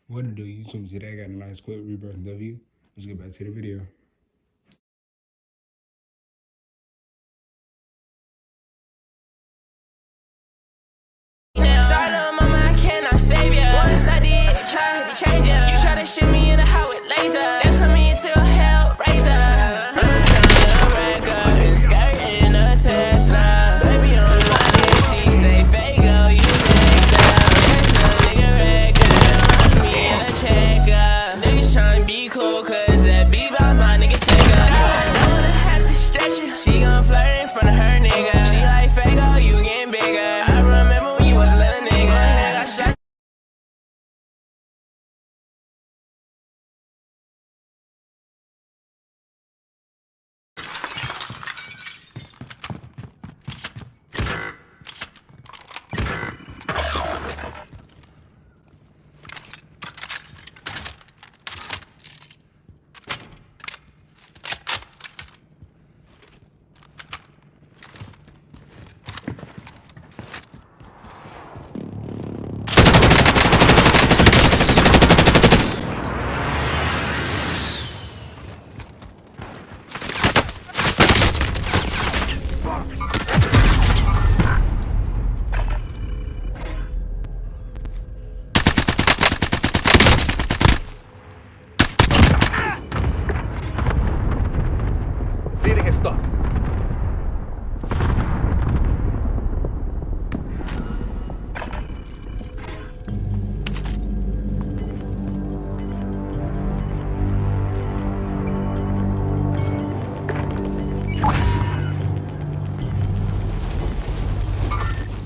What to do, YouTube? Today I got a nice quick rebirth W. Let's get back to the video. Sorry, little mama, I cannot save ya. Once I did, try to change ya. You try to shoot me in the house with laser. That turned me into a hell raiser. I'm trying to rack up and skirt in a Tesla. Baby on my dick, she say Fago, you next up. Nigga rack up, me in a checker. Niggas trying to be cool, cause that beat by my nigga take up. I don't wanna have to stretch you. She gon' flirt in front of her nigga. She like Fago, you getting bigger. I remember when you was a little nigga. I shot.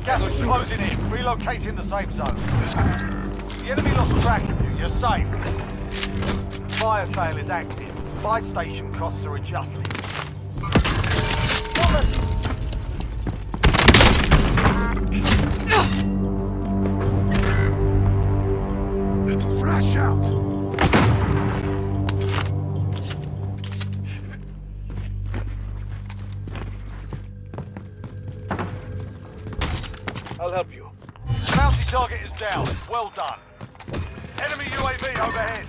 Gas is closing in. Relocating the safe zone. The enemy lost track of you. You're safe. Fire sale is active. Buy station costs are adjusted. Flash out! I'll help you. Bounty target is down. Well done. Enemy UAV overhead.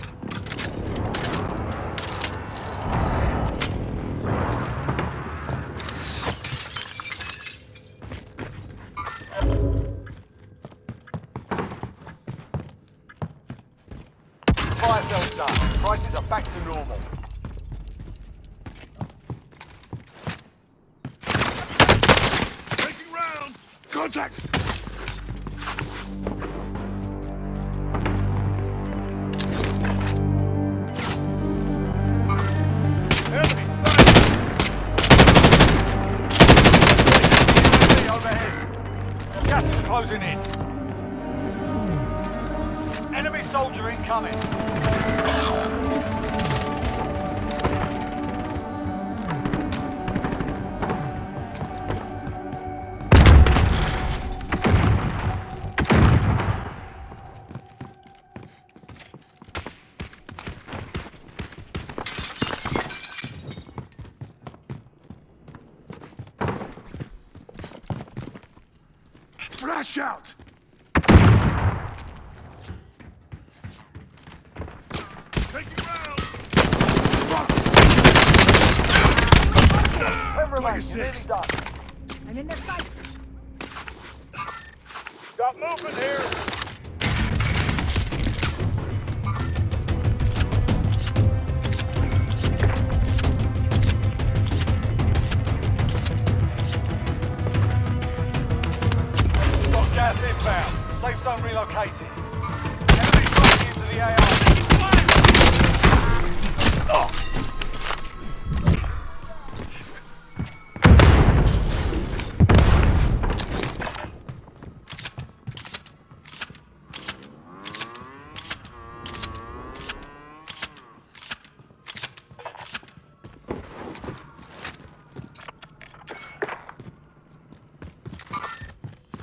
Fire sale's done. Prices are back to normal. Taking round! Contact! Enemy overhead. Gas is closing in. Enemy soldier incoming. Flash out! Taking round! Remember, Like a mate, you're nearly six. done. I'm in their sight. Got movement here. Got gas inbound. Safe zone relocated. Enemy dropping into the AR.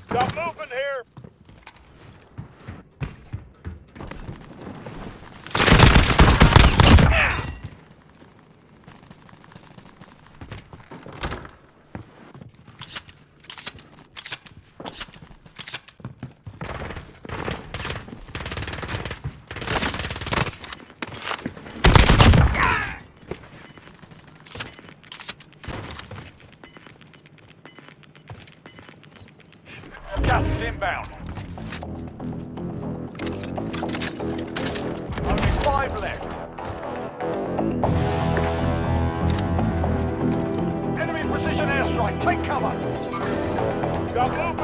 Got movement here. inbound. Only 5 left. Enemy precision airstrike. Take cover. Gallo!